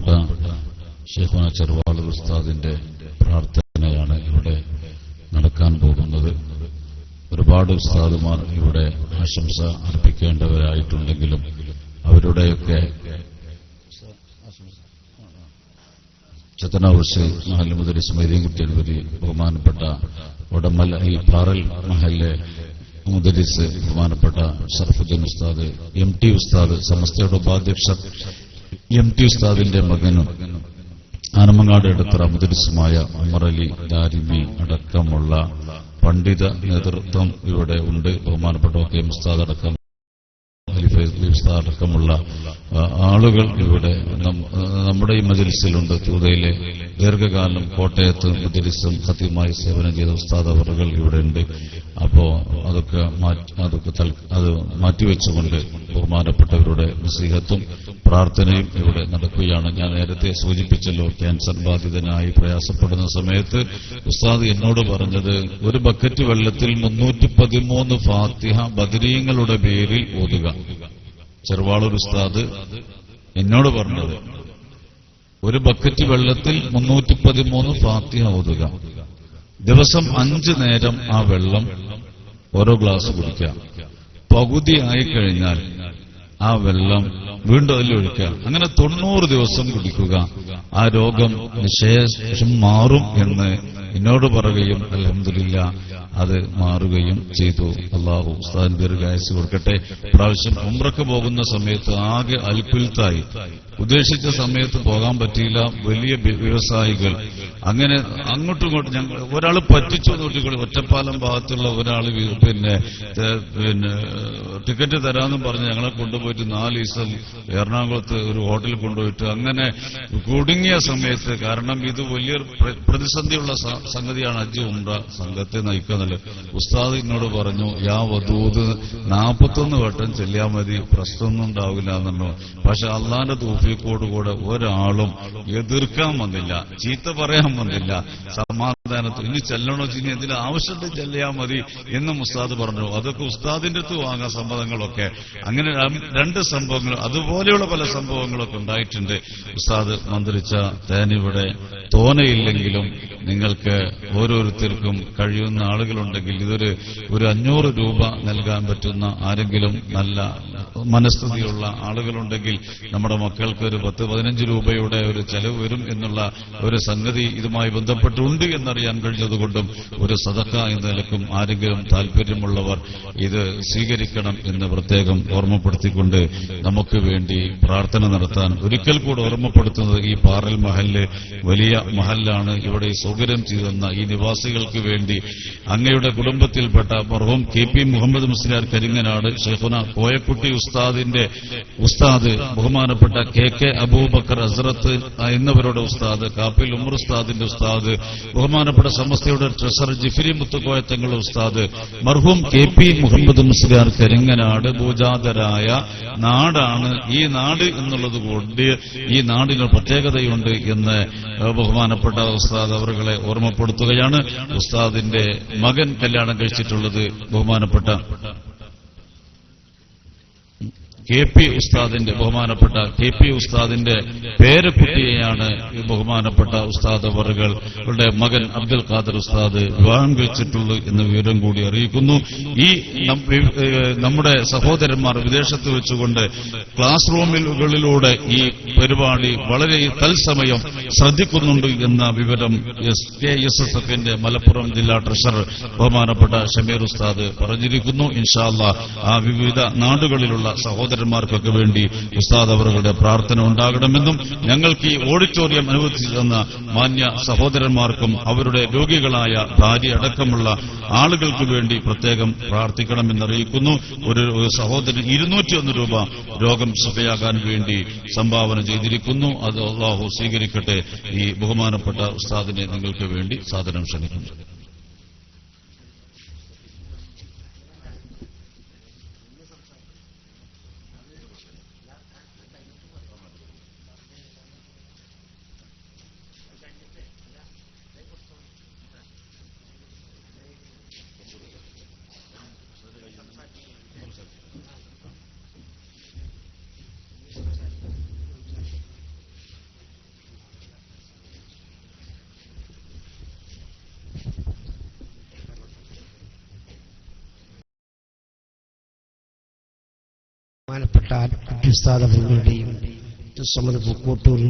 ബഹുമാനപ്പെട്ട ശൈഖുന ചെറുവാളൂർ ഉസ്താദിന്റെ പ്രാർത്ഥനയാണ് ഇവിടെ നടക്കാൻ പോകുന്നത്. ഒരുപാട് ഉസ്താദുമാർ ഇവിടെ ആശംസ അർപ്പിക്കേണ്ടവരായിട്ടുണ്ടെങ്കിലും അവരുടെയൊക്കെ ചത്തനാവുഷ് മഹൽ മുദരിസ് മൈദീൻകുട്ടി അൽവരി, ബഹുമാനപ്പെട്ട ഉടമൽ ഈ പാറൽ മഹലിലെ മുദരിസ് ബഹുമാനപ്പെട്ട ഷറഫുദ്ദീൻ ഉസ്താദ്, MT ഉസ്താദ്, സമസ്തയുടെ ഉപാധ്യക്ഷർ MT ഉസ്താദിന്റെ മകനും ആനമങ്ങാട് എടുത്തറ മുദരിസുമായ ഉമർ അലി ദാരിമി അടക്കമുള്ള പണ്ഡിത നേതൃത്വം ഇവിടെ ഉണ്ട്. ബഹുമാനപ്പെട്ട OKM ഉസ്താദ് അടക്കം അടക്കമുള്ള ആളുകൾ ഇവിടെ നമ്മുടെ ഈ മജ്ലിസിലുണ്ട്. തൂതയിലെ ദീർഘകാലം കോട്ടയത്ത് മജ്ലിസും ഖത്തീമായി സേവനം ചെയ്ത ഉസ്താദ് അവറുകൾ ഇവിടെ ഉണ്ട്. അപ്പോ അതൊക്കെ അത് മാറ്റിവെച്ചുകൊണ്ട് ബഹുമാനപ്പെട്ടവരുടെ നസീഹത്തും പ്രാർത്ഥനയും ഇവിടെ നടക്കുകയാണ്. ഞാൻ നേരത്തെ സൂചിപ്പിച്ചല്ലോ, ക്യാൻസർ ബാധിതനായി പ്രയാസപ്പെടുന്ന സമയത്ത് ഉസ്താദ് എന്നോട് പറഞ്ഞത് ഒരു ബക്കറ്റ് വെള്ളത്തിൽ 313 ഫാത്തിഹ ബദരീങ്ങളുടെ പേരിൽ ഓതുക. ചെറുവാളൂർ ഉസ്താദ് എന്നോട് പറഞ്ഞത് ഒരു ബക്കറ്റ് വെള്ളത്തിൽ 313 ഫാത്തിഹ ഓതുക. ദിവസം 5 നേരം ആ വെള്ളം ഓരോ ഗ്ലാസ് കുടിക്കാം. പകുതി ആയിക്കഴിഞ്ഞാൽ ആ വെള്ളം വീണ്ടും അതിലൊഴിക്കുക. അങ്ങനെ 90 ദിവസം കുടിക്കുക. ആ രോഗം നിശേഷം മാറും എന്ന് എന്നോട് പറയുകയും അൽഹംദുലില്ലാഹ് അത് മാറുകയും ചെയ്തു. അള്ളാഹു ഉസ്താദിന് ദീർഘായുസ്സ് കൊടുക്കട്ടെ. പ്രാവശ്യം ഉംറക്ക് പോകുന്ന സമയത്ത് ആകെ അൽക്കുൽത്തായി, ഉദ്ദേശിച്ച സമയത്ത് പോകാൻ പറ്റിയില്ല. വലിയ വ്യവസായികൾ അങ്ങനെ അങ്ങോട്ടും ഇങ്ങോട്ടും ഞങ്ങൾ ഒരാൾ പറ്റിച്ചു നോട്ടിക്കളി. ഒറ്റപ്പാലം ഭാഗത്തുള്ള ഒരാൾ പിന്നെ ടിക്കറ്റ് തരാമെന്നും പറഞ്ഞ് ഞങ്ങളെ കൊണ്ടുപോയിട്ട് 4 ദിവസം എറണാകുളത്ത് ഒരു ഹോട്ടലിൽ കൊണ്ടുപോയിട്ട് അങ്ങനെ കുടുങ്ങിയ സമയത്ത്, കാരണം ഇത് വലിയൊരു പ്രതിസന്ധിയുള്ള സംഗതിയാണ് ഹജ്ജ് ഉംറ സംഘത്തെ നയിക്കുന്നത്. ഉസ്താദ് എന്നോട് പറഞ്ഞു, യാ വദൂദ് 41 വട്ടം ചെല്ലിയാൽ മതി, പ്രശ്നമൊന്നും ഉണ്ടാവില്ല എന്നു. പക്ഷെ അള്ളാന്റെ തൗഫീഖോടുകൂടെ ഒരാളും എതിർക്കാൻ വന്നില്ല, ചീത്ത പറയാൻ വന്നില്ല. സമാധാനത്തിൽ ഇനി ചെല്ലണോ ഇനി എന്തിനും ആവശ്യമുണ്ട് ചെല്ലിയാൽ മതി എന്നും ഉസ്താദ് പറഞ്ഞു. അതൊക്കെ ഉസ്താദിന്റെ അടുത്ത് വാങ്ങാൻ സംഭവങ്ങളൊക്കെ. അങ്ങനെ 2 സംഭവങ്ങൾ അതുപോലെയുള്ള പല സംഭവങ്ങളൊക്കെ ഉണ്ടായിട്ടുണ്ട്. ഉസ്താദ് മന്ത്രിച്ച തേനിവിടെ തോനയില്ലെങ്കിലും നിങ്ങൾക്ക് ഓരോരുത്തർക്കും കഴിയുന്ന ആളുകളുണ്ടെങ്കിൽ ഒരു 500 രൂപ നൽകാൻ പറ്റുന്ന ആരെങ്കിലും നല്ല മനസ്ഥിതിയുള്ള ആളുകളുണ്ടെങ്കിൽ നമ്മുടെ മക്കൾക്ക് ഒരു 10-15 രൂപയുടെ ഒരു ചെലവ് വരും എന്നുള്ള ഒരു സംഗതി ഇതുമായി ബന്ധപ്പെട്ടുണ്ട് എന്നറിയാൻ കഴിഞ്ഞതുകൊണ്ടും ഒരു സദഖ എന്ന നിലക്കും ആരെങ്കിലും താല്പര്യമുള്ളവർ ഇത് സ്വീകരിക്കണം എന്ന് പ്രത്യേകം ഓർമ്മപ്പെടുത്തിക്കൊണ്ട് നമുക്ക് വേണ്ടി പ്രാർത്ഥന നടത്താൻ ഒരിക്കൽ കൂടെ ഓർമ്മപ്പെടുത്തുന്നത്, ഈ പാറൽ മഹല്ല് വലിയ മഹല്ലാണ്. ഇവിടെ സൗകര്യം ചെയ്തെന്ന ഈ നിവാസികൾക്ക് വേണ്ടി അങ്ങയുടെ കുടുംബത്തിൽപ്പെട്ട മർഹൂം KP മുഹമ്മദ് മുസ്ലിയാർ കരിങ്ങനാട്, ശൈഖുന കോയക്കുട്ടി ഉസ്താദിന്റെ ഉസ്താദ്, ബഹുമാനപ്പെട്ട KK അബൂബക്കർ ഹസ്രത്ത് എന്നിവരുടെ ഉസ്താദ്, കാപ്പിൽ ഉമർ ഉസ്താദിന്റെ ഉസ്താദ്, ബഹുമാനപ്പെട്ട സമസ്തയുടെ ട്രഷറർ ജിഫ്രി മുത്തുക്കോയ തങ്ങളുടെ ഉസ്താദ്, മർഹൂം KP മുഹമ്മദ് മുസ്ലിയാർ കരിങ്ങനാട് പൂജാതരായ നാടാണ് ഈ നാട് എന്നുള്ളത് കൊണ്ട് ഈ നാടിന് പ്രത്യേകതയുണ്ട് എന്ന് ബഹുമാനപ്പെട്ട ഉസ്താദ് അവരുകളെ ഓർമ്മപ്പെടുത്തുകയാണ്. ഉസ്താദിന്റെ മകൻ കല്യാണം കഴിച്ചിട്ടുള്ളത് ബഹുമാനപ്പെട്ട ബഹുമാനപ്പെട്ട KP ഉസ്താദിന്റെ പേരക്കുട്ടിയെയാണ് ബഹുമാനപ്പെട്ട ഉസ്താദ് അവറുകളുടെ മകൻ അബ്ദുൽ ഖാദർ ഉസ്താദ് വിവാഹം കഴിച്ചിട്ടുള്ളൂ എന്ന വിവരം കൂടി അറിയിക്കുന്നു. ഈ നമ്മുടെ സഹോദരന്മാർ വിദേശത്ത് വെച്ചുകൊണ്ട് ക്ലാസ് റൂമുകളിലൂടെ ഈ പരിപാടി വളരെ തത്സമയം ശ്രദ്ധിക്കുന്നുണ്ട് എന്ന വിവരം KSSFന്റെ മലപ്പുറം ജില്ലാ ട്രഷറർ ബഹുമാനപ്പെട്ട ഷമീർ ഉസ്താദ് പറഞ്ഞിരിക്കുന്നു. ഇൻഷാ അല്ലാഹ് ആ വിവിധ നാടുകളിലുള്ള സഹോദരന്മാർക്കൊക്കെ വേണ്ടി ഉസ്താദ് അവരുടെ പ്രാർത്ഥന ഉണ്ടാകണമെന്നും ഞങ്ങൾക്ക് ഈ ഓഡിറ്റോറിയം അനുവദിച്ചു തന്ന മാന്യ സഹോദരന്മാർക്കും അവരുടെ രോഗികളായ ഭാര്യ അടക്കമുള്ള ആളുകൾക്ക് വേണ്ടി പ്രത്യേകം പ്രാർത്ഥിക്കണമെന്നറിയിക്കുന്നു. ഒരു സഹോദരൻ 201 രൂപ രോഗം ശിഫയാകാൻ വേണ്ടി സംഭാവന ചെയ്തിരിക്കുന്നു. അത് അല്ലാഹു സ്വീകരിക്കട്ടെ. ഈ ബഹുമാനപ്പെട്ട ഉസ്താദിനെ നിങ്ങൾക്ക് വേണ്ടി സാദരം ക്ഷണിക്കുന്നു. ബഹുമാനപ്പെട്ട ഉസ്താദ് അവരുടെയും സമദ് പൂക്കോട്ടൂർ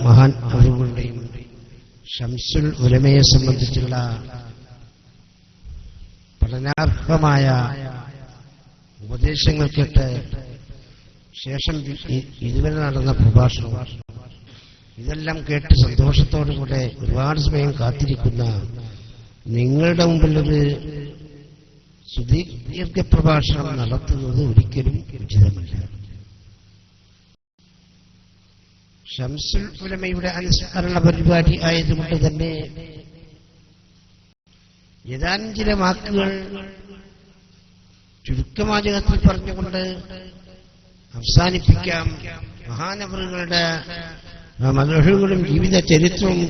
മഹാൻ അവരുടെയും ഷംസുൽ ഉലമയെ സംബന്ധിച്ചുള്ള പഠനാർഹമായ ഉപദേശങ്ങൾ കേട്ട് ശേഷം ഇതുവരെ നടന്ന പ്രഭാഷണം ഇതെല്ലാം കേട്ട് സന്തോഷത്തോടുകൂടെ ഒരുപാട് സമയം കാത്തിരിക്കുന്ന നിങ്ങളുടെ മുമ്പിൽ ഒരു സുദീർഘ പ്രഭാഷണം നടത്തുന്നത് ഒരിക്കലും ഉചിതമല്ല. ഷംസുൽ ഉലമയുടെ അനുസ്മരണ പരിപാടി ആയതുകൊണ്ട് തന്നെ ഏതാനും ചില വാക്കുകൾ ചുരുക്കവാചകത്തിൽ പറഞ്ഞുകൊണ്ട് അവസാനിപ്പിക്കാം. മഹാനവറുകളുടെ മദഹുകളും ജീവിത ചരിത്രവും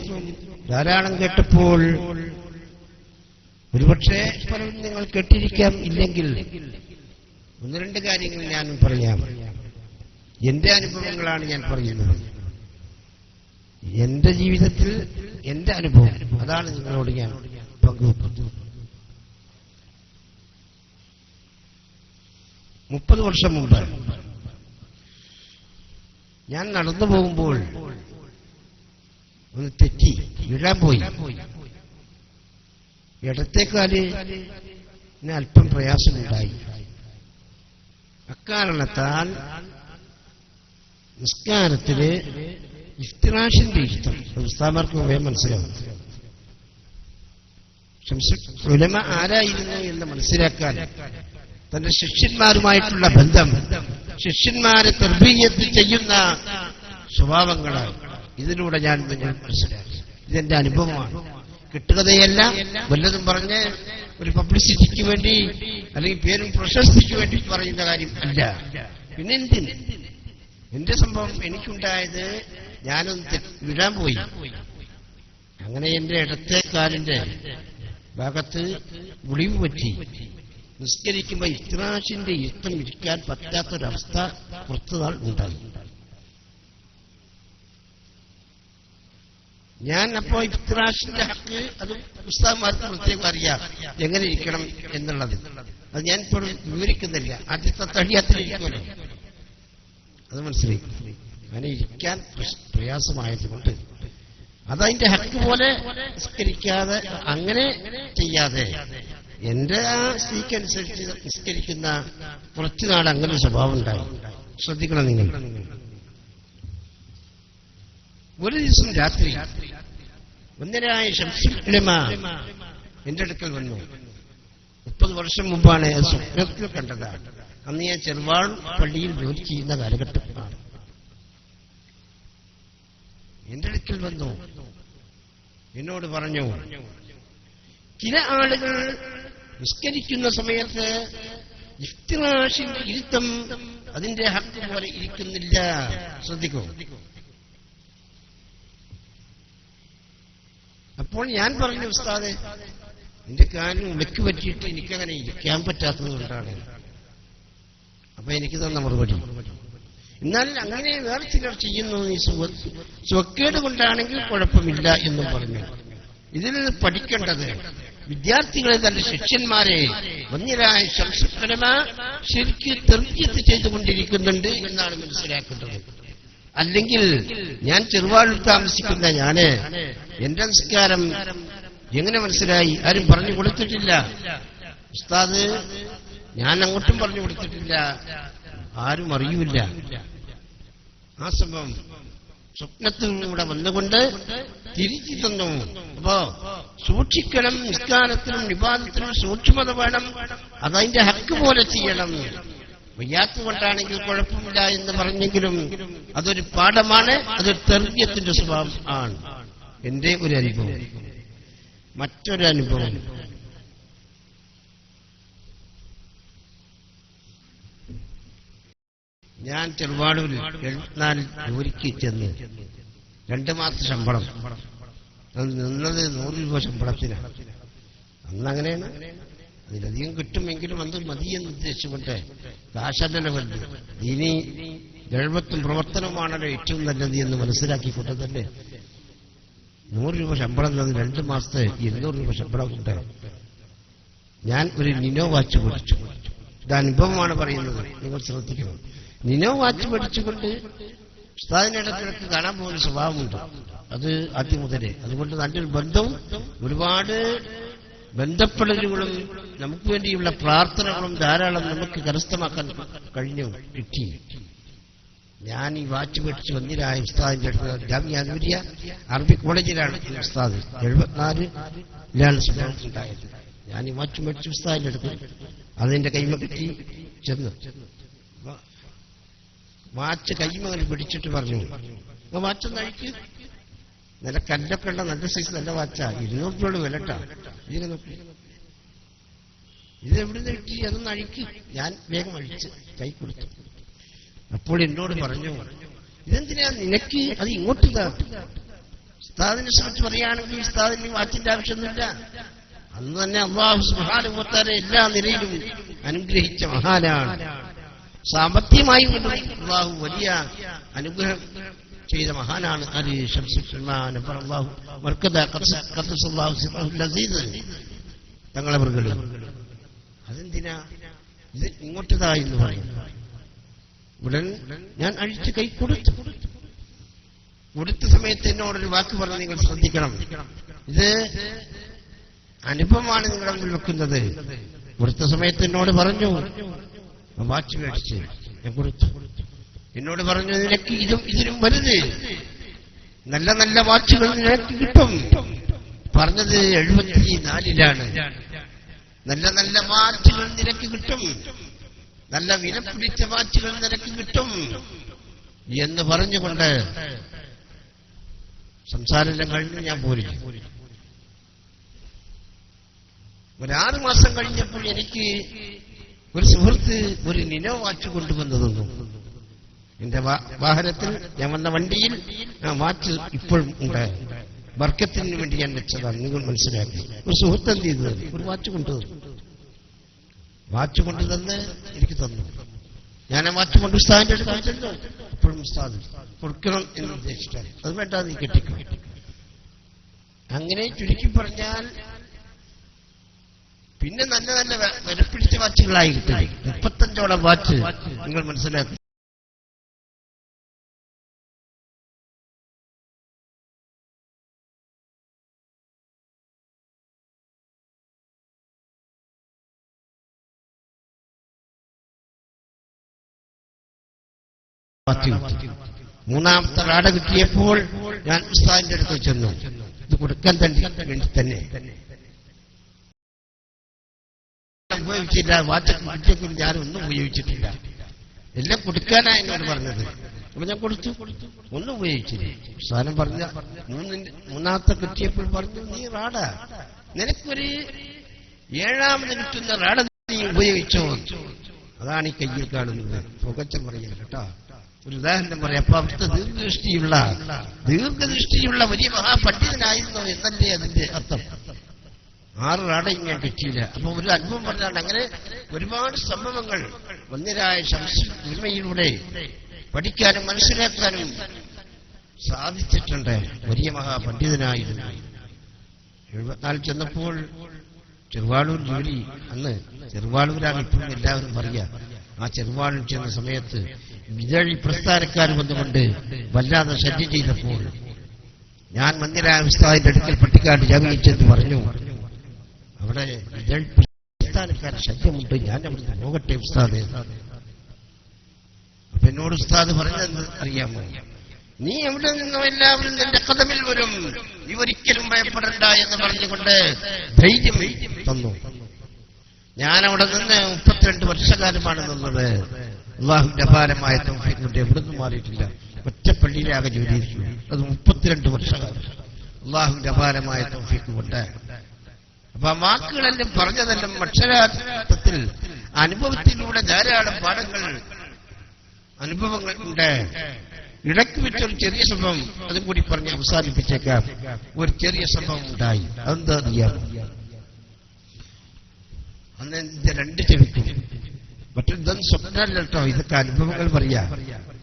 ധാരാളം കേട്ടപ്പോൾ ഒരുപക്ഷെ പലരും നിങ്ങൾ കേട്ടിരിക്കാം. ഇല്ലെങ്കിൽ ഒന്ന് രണ്ട് കാര്യങ്ങൾ ഞാനും പറയാം. എന്റെ അനുഭവങ്ങളാണ് ഞാൻ പറയുന്നത്. എന്റെ ജീവിതത്തിൽ എന്റെ അനുഭവം അതാണ് നിങ്ങളോട് ഞാൻ പങ്കുവെക്കുന്നത്. 30 വർഷം മുമ്പ് ഞാൻ നടന്നു പോകുമ്പോൾ ഒന്ന് തെറ്റി വീഴാൻ പോയി. ഇടത്തേക്കാല് അല്പം പ്രയാസമുണ്ടായി. അക്കാരണത്താൽ നിസ്കാരത്തില് ഇഫ്തിറാഷിന്റെ ഇഷ്ടം ഉസ്താദന്മാർക്ക് വേഗം മനസ്സിലാവും. ഷംസുൽ ഉലമ ആരായിരുന്നു എന്ന് മനസ്സിലാക്കാൻ തന്റെ ശിഷ്യന്മാരുമായിട്ടുള്ള ബന്ധം, ശിഷ്യന്മാരെ തർബീയത്ത് ചെയ്യുന്ന സ്വഭാവങ്ങള് ഇതിലൂടെ ഞാൻ നിങ്ങൾ മനസ്സിലാക്കി. ഇതെന്റെ അനുഭവമാണ്, കിട്ടുകതയല്ല. വല്ലതും പറഞ്ഞ് ഒരു പബ്ലിസിറ്റിക്ക് വേണ്ടി അല്ലെങ്കിൽ പേരും പ്രശസ്തിക്ക് വേണ്ടി പറയുന്ന കാര്യം അല്ല. പിന്നെ എന്തിന് എന്റെ സംഭവം എനിക്കുണ്ടായത്, ഞാനൊന്ന് വിടാൻ പോയി. അങ്ങനെ എന്റെ ഇടത്തെ കാലിന്റെ ഭാഗത്ത് മുറിവ് പറ്റി. നിസ്കരിക്കുമ്പോ ഇഫ്തിറാഷിന്റെ ഇഷ്ടം ഇരിക്കാൻ പറ്റാത്തൊരവസ്ഥ കുറച്ചുനാൾ ഉണ്ടായി. ഞാൻ അപ്പോ ഇഫ്തിറാഷിന്റെ ഹക്ക് അത് ഉസ്താദന്മാർക്ക് പ്രത്യേകം അറിയാം എങ്ങനെ ഇരിക്കണം എന്നുള്ളത്. അത് ഞാൻ ഇപ്പോഴും വിവരിക്കുന്നില്ല. ആദ്യത്തെ തടിയാത്തിരിക്കുമല്ലോ, അത് മനസ്സിലായി. അങ്ങനെ ഇരിക്കാൻ പ്രയാസമായതുകൊണ്ട് അതതിന്റെ ഹക്ക് പോലെ നിസ്കരിക്കാതെ അങ്ങനെ ചെയ്യാതെ എന്റെ ആ സ്ഥിതിക്കനുസരിച്ച് നിസ്കരിക്കുന്ന കുറച്ചുനാൾ അങ്ങനെ സ്വഭാവം ഉണ്ടായി. ശ്രദ്ധിക്കണം നിങ്ങൾ. ഒരു ദിവസം രാത്രി ഒന്നരായ ഷംസുൽ ഉലമ എന്റെ അടുക്കൽ വന്നു. 30 വർഷം മുമ്പാണ് സ്വപ്നത്തിൽ കണ്ടത്. അന്ന് ഞാൻ ചെറുവാൾ പള്ളിയിൽ ജോലി ചെയ്യുന്ന കാലഘട്ടമാണ്. എന്റെ അടുക്കൽ വന്നു, എന്നോട് പറഞ്ഞു, ചില ആളുകൾ നിസ്കരിക്കുന്ന സമയത്ത് ഇഫ്തിറാഷിന്റെ ഇരുത്തം അതിന്റെ ഹക്ക് പോലെ ഇരിക്കുന്നില്ല. ശ്രദ്ധിക്കൂ. അപ്പോൾ ഞാൻ പറഞ്ഞു, ഉസ്താദേ, എന്റെ കാലിന് ഉലക്ക് പറ്റിയിട്ട് എനിക്കങ്ങനെ ഇരിക്കാൻ പറ്റാത്തത് കൊണ്ടാണ്. അപ്പൊ എനിക്ക് തന്ന മറുപടി, എന്നാൽ അങ്ങനെ വേറെ ചിലർ ചെയ്യുന്നു, നീ സ്വക്കേട് കൊണ്ടാണെങ്കിൽ കുഴപ്പമില്ല എന്നും പറഞ്ഞു. ഇതിൽ നിന്ന് പഠിക്കേണ്ടത് വിദ്യാർത്ഥികളെ തന്റെ ശിഷ്യന്മാരെ വന്യരായ ഷംസുൽ ഉലമ ശരിക്ക് തർബിയത്ത് ചെയ്തുകൊണ്ടിരിക്കുന്നുണ്ട് എന്നാണ് മനസ്സിലാക്കേണ്ടത്. അല്ലെങ്കിൽ ഞാൻ ചെറുവാളിൽ താമസിക്കുന്ന ഞാന് എന്റെ നിസ്കാരം എങ്ങനെ മനസ്സിലായി? ആരും പറഞ്ഞു കൊടുത്തിട്ടില്ല. ഉസ്താദ് ഞാൻ അങ്ങോട്ടും പറഞ്ഞു കൊടുത്തിട്ടില്ല, ആരും അറിയൂല. ആ സംഭവം സ്വപ്നത്തിലൂടെ വന്നുകൊണ്ട് തിരിച്ചു തന്നു. അപ്പോ സൂക്ഷിക്കണം, നിസ്കാരത്തിനും വിവാദത്തിനും സൂക്ഷ്മത വേണം, അതതിന്റെ ഹക്ക് പോലെ ചെയ്യണം. വയ്യാത്തുകൊണ്ടാണെങ്കിൽ കുഴപ്പമില്ല എന്ന് പറഞ്ഞെങ്കിലും അതൊരു പാഠമാണ്, അതൊരു തർബിയത്തിന്റെ സ്വഭാവം ആണ്. എന്റെ ഒരു അനുഭവം. മറ്റൊരു അനുഭവം, ഞാൻ ചെറുവാടൂര് 74 ജോലിക്ക് ചെന്ന് 2 മാസം ശമ്പളം. അത് നിന്നത് 100 രൂപ ശമ്പളത്തിനാണ്. അന്നങ്ങനെയാണ്. അതിലധികം കിട്ടുമെങ്കിലും അത് മതിയെന്ന് ഉദ്ദേശിച്ചുകൊണ്ട് കാശല്ലല്ലോ വലുത്. ഇനി ദഴവത്തും പ്രവർത്തനവുമാണല്ലോ ഏറ്റവും നല്ലത് എന്ന് മനസ്സിലാക്കിക്കൊണ്ട് തന്നെ 100 രൂപ ശമ്പളം തന്നത് 2 മാസത്തെ 200 രൂപ ശമ്പളം കൊണ്ട് ഞാൻ ഒരു നിനോ വാച്ച് മേടിച്ചു. ഇത് അനുഭവമാണ് പറയുന്നത്, നിങ്ങൾ ശ്രദ്ധിക്കണം. നിനോ വാച്ച് പഠിച്ചുകൊണ്ട് ഉസ്താദിന്റെ ഇടയ്ക്കിടയ്ക്ക് കാണാൻ പോകുന്ന സ്വഭാവമുണ്ട്. അത് ആദ്യം മുതലേ. അതുകൊണ്ട് നല്ലൊരു ബന്ധവും ഒരുപാട് ബന്ധപ്പെടലുകളും നമുക്ക് വേണ്ടിയുള്ള പ്രാർത്ഥനകളും ധാരാളം നമുക്ക് കരസ്ഥമാക്കാൻ കഴിഞ്ഞു കിട്ടി. ഞാൻ ഈ വാച്ച് പഠിച്ച് വന്നിരായ ഉസ്താദിന്റെ അടുത്ത് ജാമിഅ നൂരിയ അറബി കോളേജിലാണ് ഉസ്താദ് 74 ഉണ്ടായത്. ഞാൻ ഈ വാച്ച് പഠിച്ച് ഉസ്താദിന്റെ അടുത്ത് അതിന്റെ കൈമ കിട്ടി ചെന്ന് വാച്ച് കൈമകൾ പിടിച്ചിട്ട് പറഞ്ഞു, വാച്ചൊന്ന് അഴിക്ക്, നല്ല കല്ലൊക്കെ ഉള്ള നല്ല സൈസ് നല്ല വാച്ചാ, 200 രൂപയുടെ വിലട്ടാ, ഇതിനെ നോക്കി, ഇതെവിടുന്ന് കിട്ടി, അതൊന്ന് അഴിക്ക്. ഞാൻ വേഗം അഴിച്ച് കൈ കൊടുത്തു. അപ്പോൾ എന്നോട് പറഞ്ഞു, ഇതെന്തിനാ നിനക്ക്, അത് ഇങ്ങോട്ട് ഉസ്താദിനെ സംബന്ധിച്ച് പറയുകയാണെങ്കിൽ ഉസ്താദിന് വാച്ചിന്റെ ആവശ്യമൊന്നുമില്ല. അന്ന് തന്നെ അല്ലാഹു സുബ്ഹാനഹു വ തആല എല്ലാ നിലയിലും അനുഗ്രഹിച്ച മഹാനാണ്. സാമ്പത്തികമായി കൊണ്ട് അല്ലാഹു വലിയ അനുഗ്രഹം ചെയ്ത മഹാനാണ്. അലി ശംസുൽ അല്ലാഹു മർക്കദ ഖദ്ദസല്ലാഹു സിറഹുൽ അസീസ് തങ്ങളെ മൃഗങ്ങൾ. അതെന്തിനാ ഇത് ഇങ്ങോട്ടതാ എന്ന് പറയും. ഉടൻ ഞാൻ അഴിച്ച് കൈ കൊടുത്ത സമയത്ത് എന്നോടൊരു വാക്ക് പറഞ്ഞ് നിങ്ങൾ ശ്രദ്ധിക്കണം, ഇത് അനുഭവമാണ് നിങ്ങളുടെ മുന്നിൽ വെക്കുന്നത്. കൊടുത്ത സമയത്ത് എന്നോട് പറഞ്ഞു, വാച്ച് മേടിച്ച് ഞാൻ കൊടുത്തു. എന്നോട് പറഞ്ഞു, നിനക്ക് ഇതിനും വലുത് നല്ല നല്ല വാച്ചുകൾ നിനക്ക് കിട്ടും. പറഞ്ഞത് 74-ലാണ്. നല്ല നല്ല വാച്ചുകൾ നിനക്ക് കിട്ടും, നല്ല വില പിടിച്ച വാച്ചുകൾ നിനക്ക് കിട്ടും എന്ന് പറഞ്ഞുകൊണ്ട് സംസാരമെല്ലാം കഴിഞ്ഞ് ഞാൻ പോരി. ഒരു 6 മാസം കഴിഞ്ഞപ്പോൾ എനിക്ക് ഒരു സുഹൃത്ത് ഒരു നിനോ വാച്ച് കൊണ്ടുവന്നു തന്നു. എന്റെ വാഹനത്തിൽ ഞാൻ വന്ന വണ്ടിയിൽ ആ വാച്ച് ഇപ്പോഴും ഉണ്ട്. ബർക്കത്തിന് വേണ്ടി ഞാൻ വെച്ചതാണ്, നിങ്ങൾ മനസ്സിലാക്കി. ഒരു സുഹൃത്ത് എന്ത് ചെയ്തു, ഒരു വാച്ച് കൊണ്ടുവന്നു. വാച്ച് കൊണ്ടുതന്ന് എനിക്ക് തന്നു. ഞാൻ ആ വാച്ച് കൊണ്ട് ഉസ്താദിന്റെ അടുത്ത് വെച്ചല്ലോ. ഇപ്പോഴും ഉസ്താദ് കൊടുക്കണം എന്ന് ഉദ്ദേശിച്ചാൽ അത് വേണ്ട, നീ കെട്ടിക്കും. അങ്ങനെ ചുരുക്കി പറഞ്ഞാൽ പിന്നെ നല്ല നല്ല വിലപ്പിടിച്ച വാച്ചുകളായി കിട്ടും. 35ഓളം വാച്ച് നിങ്ങൾ മനസ്സിലാക്കി. മൂന്നാമത്തെ റാഡ കിട്ടിയപ്പോൾ ഞാൻ ഉസ്താദിന്റെ അടുത്ത് ചെന്നു. ഇത് കൊടുക്കാൻ വേണ്ടി തന്നെ ഉപയോഗിച്ചില്ല. വാച്ചൊക്കെ കിട്ടിയപ്പോൾ ഞാനൊന്നും ഉപയോഗിച്ചിട്ടില്ല. എല്ലാം കൊടുക്കാനാ എന്നോട് പറഞ്ഞത്. അപ്പൊ ഞാൻ കൊടുത്തു, ഒന്നും ഉപയോഗിച്ചില്ല. ഉസ്താദൻ പറഞ്ഞ മൂന്നാമത്തെ കിട്ടിയപ്പോൾ പറഞ്ഞു, നീ റാഡ, നിനക്കൊരു 7ാമത് കിട്ടുന്ന റാഡ നീ ഉപയോഗിച്ചോ. അതാണ് ഈ കയ്യിൽ കാണുന്നത്. പുകച്ചം പറയുന്നത് കേട്ടോ. ഒരു ഉദാഹരണം പറയാം. അപ്പൊ അവിടുത്തെ ദീർഘദൃഷ്ടിയുള്ള വലിയ മഹാപണ്ഡിതനായിരുന്നു എന്നല്ലേ അതിന്റെ അർത്ഥം. 6 റാഡയും ഞാൻ കിട്ടിയില്ല. അപ്പൊ ഒരു അനുഭവം പറഞ്ഞാൽ അങ്ങനെ ഒരുപാട് സംഭവങ്ങൾ വന്യരായ ശംസുൽമയിലൂടെ പഠിക്കാനും മനസ്സിലാക്കാനും സാധിച്ചിട്ടുണ്ട്. വലിയ മഹാപണ്ഡിതനായിരുന്നു. 74 ചെന്നപ്പോൾ ചെറുവാളൂർ ജോലി, അന്ന് ചെറുവാളൂരാണ് ഇപ്പോഴും എല്ലാവരും പറയുക. ആ ചെറുവാളൂർ ചെന്ന സമയത്ത് വിജയ് പ്രസ്ഥാനക്കാർ വന്നുകൊണ്ട് വല്ലാതെ ശല്യം ചെയ്തപ്പോൾ ഞാൻ മന്ദിരായ ഉസ്താദിന്റെ അടുക്കൽ പട്ടിക്കാട് ജാമ്യച്ചെന്ന് പറഞ്ഞു, അവിടെ വിജയ് പ്രസ്ഥാനക്കാർ ശല്യമുണ്ട്, ഞാൻ അവിടെ പോകട്ടെ ഉസ്താദ്. അപ്പൊ എന്നോട് ഉസ്താദ് പറഞ്ഞതെന്ന് അറിയാമോ, നീ എവിടെ നിന്നോ എല്ലാവരും നിന്റെ കദമിൽ വരും, നീ ഒരിക്കലും ഭയപ്പെടണ്ട എന്ന് പറഞ്ഞുകൊണ്ട് ധൈര്യം തന്നു. ഞാനവിടെ നിന്ന് 32 വർഷക്കാലമാണ് നിന്നത്. അല്ലാഹുവിന്റെ അപാരമായ തൗഫീഖ് കൊണ്ട് എവിടുന്ന് മാറിയിട്ടില്ല. ഒറ്റപ്പള്ളിയിലാകെ ജോലി ചെയ്തു. അത് 32 വർഷക്കാലം അല്ലാഹുവിന്റെ അപാരമായ തൗഫീഖ് കൊണ്ട്. അപ്പൊ ആ വാക്കുകളെല്ലാം പറഞ്ഞതെല്ലാം അക്ഷരാർത്ഥത്തിൽ അനുഭവത്തിലൂടെ ധാരാളം പാഠങ്ങൾ അനുഭവങ്ങൾ ഉണ്ട്. ഇടയ്ക്ക് വെച്ചൊരു ചെറിയ സംഭവം അതും കൂടി പറഞ്ഞ് അവസാനിപ്പിച്ചേക്കാം. ഒരു ചെറിയ സംഭവം ഉണ്ടായി. അതെന്താ അറിയാമോ? അന്ന് എന്റെ 2 ചെവിക്കും, മറ്റൊന്നും സ്വപ്നമല്ല കേട്ടോ, ഇതൊക്കെ അനുഭവങ്ങൾ പറയാ.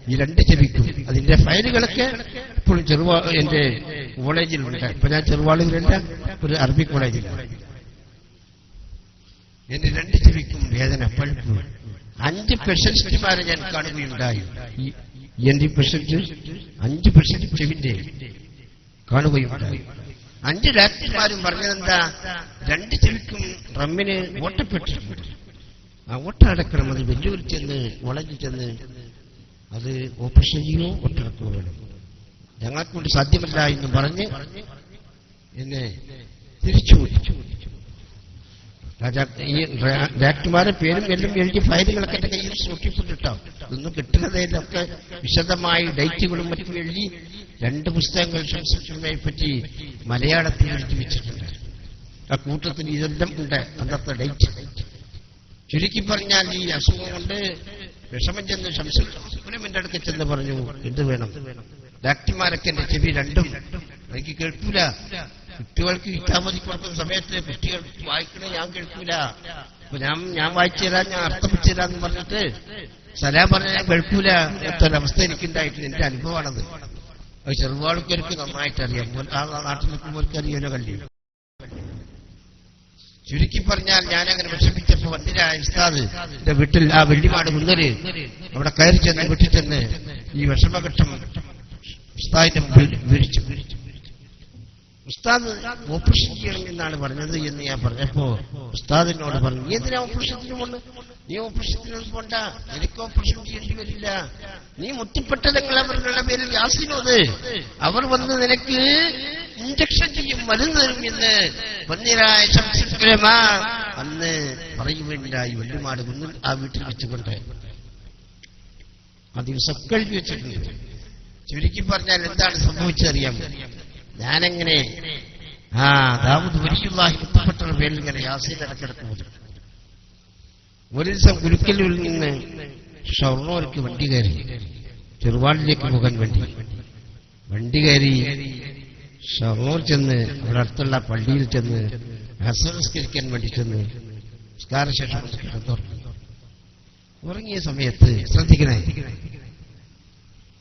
ഈ 2 ചെവിക്കും അതിന്റെ ഫയലുകളൊക്കെ ഇപ്പോഴും എന്റെ കോളേജിലുണ്ട്. ഇപ്പൊ ഞാൻ ചെറുവാളൂരില്ല, ഒരു അറബി കോളേജിലാണ്. എന്റെ രണ്ട് ചെവിക്കും വേദന, പഴുപ്പ്. 5 സ്പെഷ്യലിസ്റ്റുമാരെ ഞാൻ കാണുകയുണ്ടായി. ഈ എന്റെ പേഷ്യന്റ് 5% ചെവിന്റെ കാണുകയുണ്ടായി. 5 ഡോക്ടർമാരും പറഞ്ഞതെന്താ, 2 ചെവിക്കും റമ്മിന് ഓട്ടപ്പെട്ടിട്ടുണ്ട്. ആ ഓട്ട അടക്കണം. അത് വെല്ലുവിളി ചെന്ന് വളഞ്ഞു ചെന്ന് അത് ഓപ്പറേഷൻ ചെയ്യോ ഒട്ടിറക്കുക വേണം. ഞങ്ങൾക്കൊണ്ട് സാധ്യമല്ല എന്ന് പറഞ്ഞ് എന്നെ തിരിച്ചു വിളിച്ചു. ഈ ഡോക്ടർമാരെ പേരും എല്ലാം എഴുതി ഫയലുകളൊക്കെ എന്റെ കയ്യിൽ സൂക്ഷിച്ചിട്ടുണ്ടാവും. ഇതൊന്നും കിട്ടുന്നതിലൊക്കെ വിശദമായി ഡേറ്റുകളും മറ്റും എഴുതി 2 പുസ്തകങ്ങൾ ഷംസുദ്ദീനെ പറ്റി മലയാളത്തിൽ എഴുതി വെച്ചിട്ടുണ്ട്. ആ കൂട്ടത്തിൽ ഇതെല്ലാം ഉണ്ട്, അന്നത്തെ ഡേറ്റ്. ചുരുക്കി പറഞ്ഞാൽ ഈ അസുഖം കൊണ്ട് വിഷമം ചെന്ന് ഷംസുദ്ദീന്റെ അടുത്ത് ചെന്ന് പറഞ്ഞു, എന്ത് വേണം? ഡോക്ടർമാരൊക്കെ എന്റെ ചെവി രണ്ടും എനിക്ക് കേൾക്കൂല. കുട്ടികൾക്ക് കിട്ടാമതി കൊടുക്കുന്ന സമയത്ത് കുട്ടികൾ വായിക്കണേ ഞാൻ കേൾക്കൂല. അപ്പൊ ഞാൻ വായിച്ചു തരാം, ഞാൻ അർത്ഥം വെച്ചു തരാന്ന് പറഞ്ഞിട്ട് സലാം പറഞ്ഞ ഞാൻ കേൾക്കൂല. എത്തൊരവസ്ഥ എനിക്കുണ്ടായിട്ടില്ല. എന്റെ അനുഭവമാണത്. അത് ചെറുപാടുക്കാർക്ക് നന്നായിട്ട് അറിയാം. ആ നാട്ടിൽ നിൽക്കുമ്പോഴേക്ക് അറിയാലോ കല്ലിയും. ചുരുക്കി പറഞ്ഞാൽ ഞാനങ്ങനെ വിഷമിച്ചപ്പോ വന്നിരായ ഉസ്താദ് എന്റെ വീട്ടിൽ ആ വെള്ളിമാട് കുന്നര് അവിടെ കയറി ചെന്ന് വീട്ടിൽ ചെന്ന് ഈ വിഷമഘട്ടം ഉസ്താദിന്റെ മുമ്പിൽ വിരിച്ചു. ഉസ്താദ് ഓപ്പറേഷൻ ചെയ്യണം എന്നാണ് പറഞ്ഞത് എന്ന് ഞാൻ പറഞ്ഞപ്പോ ഉസ്താദിനോട് പറഞ്ഞു, നീ എന്തിനാ ഓപ്പറേഷത്തിന് പോണ്ട്? നീ ഓപ്പറേഷത്തിനൊന്നും പോണ്ട, എനിക്ക് ഓപ്പറേഷൻ ചെയ്യേണ്ടി വരില്ല. നീ മുത്തിപ്പെട്ടതങ്ങൾ അവരുടെ പേരിൽ യാസിനോത് അവർ വന്ന് നിനക്ക് ഇഞ്ചക്ഷൻ ചെയ്യും, മരുന്ന് തരും എന്ന് വന്നിരായ ശംസുദ്ദീൻ അന്ന് പറയുകയുണ്ടായി. വെള്ളിമാട് കുന്നിൽ ആ വീട്ടിൽ വെച്ചുകൊണ്ട് ആ ദിവസം കഴിഞ്ഞു വെച്ചിട്ടുണ്ട്. ചുരുക്കി പറഞ്ഞാൽ എന്താണ് സംഭവിച്ചറിയാം. ഞാനെങ്ങനെ ദാവൂദ് വലിയുള്ളാഹി മുത്തപ്പെട്ട പേരിൽ ഇങ്ങനെ യാസീൻ ഇടക്കിടക്കുന്നത്. ഒരു ദിവസം ഗുരുക്കല്ലൂരിൽ നിന്ന് ഷൊർണൂർക്ക് വണ്ടി കയറി ചെറുവാടിലേക്ക് പോകാൻ വേണ്ടി വണ്ടി കയറി ഷൊർണൂർ ചെന്ന് അവിടെ അടുത്തുള്ള പള്ളിയിൽ ചെന്ന് ഹസംസ്കരിക്കാൻ വേണ്ടി ചെന്ന് നിസ്കാരശേഷം കിടന്നുറങ്ങി. ഉറങ്ങിയ സമയത്ത് ശ്രദ്ധിക്കണേ,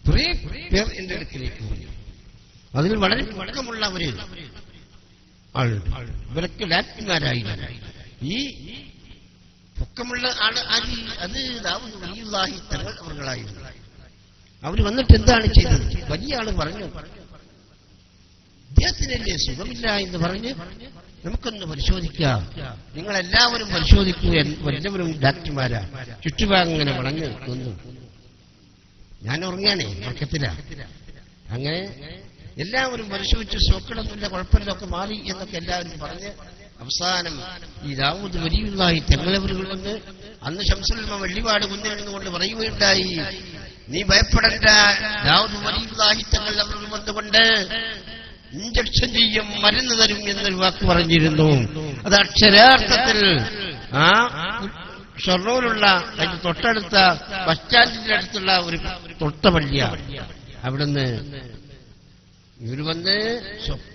കുറേ പേർ എന്റെ അടുക്കിലേക്ക് പോയി. അതിൽ വളരെ വഴക്കമുള്ള ഒരു ആളുണ്ട്. ഇവരൊക്കെ ലാറ്റിന്മാരായില്ല. ഈ പൊക്കമുള്ള ആള് അത് ദാവൂദ് വലിയുള്ളാഹി തങ്ങൾ അവർകളായിരുന്നു. അവർ വന്നിട്ട് എന്താണ് ചെയ്തത്? വലിയ ആള് പറഞ്ഞു, അദ്ദേഹത്തിനല്ലേ സുഖമില്ല എന്ന് പറഞ്ഞ് നമുക്കൊന്ന് പരിശോധിക്കാം. നിങ്ങളെല്ലാവരും പരിശോധിക്കൂ. എല്ലാവരും ഡോക്ടർമാരാ. ചുറ്റുഭാഗം ഇങ്ങനെ വളഞ്ഞു നിന്നു. ഞാൻ ഉറങ്ങാനേ, ഉറക്കത്തില. അങ്ങനെ എല്ലാവരും പരിശോധിച്ച് സോക്കിടൊന്നുമില്ല, കുഴപ്പമില്ലൊക്കെ മാറി എന്നൊക്കെ എല്ലാവരും പറഞ്ഞ് അവസാനം ഈ ദാവൂദ് വലിയുള്ളാഹി തങ്ങളവരുകൾ വന്ന് അന്ന് ശംസുൽ വെള്ളിമാട് കുന്നിൽ നിന്നുകൊണ്ട് പറയുകയുണ്ടായി, നീ ഭയപ്പെടേണ്ട, ദാവൂദ് വലിയുള്ളാഹി തങ്ങളവർ വന്നുകൊണ്ട് ഇഞ്ചക്ഷൻ ചെയ്യും, മരുന്ന് തരും എന്നൊരു വാക്ക് പറഞ്ഞിരുന്നു. അത് അക്ഷരാർത്ഥത്തിൽ ആ ഷൊർണൂരുള്ള അതിന് തൊട്ടടുത്ത ബസ് സ്റ്റാൻഡിന്റെ അടുത്തുള്ള ഒരു തൊട്ട പള്ളിയാണ്. അവിടുന്ന് ഇവര് വന്ന്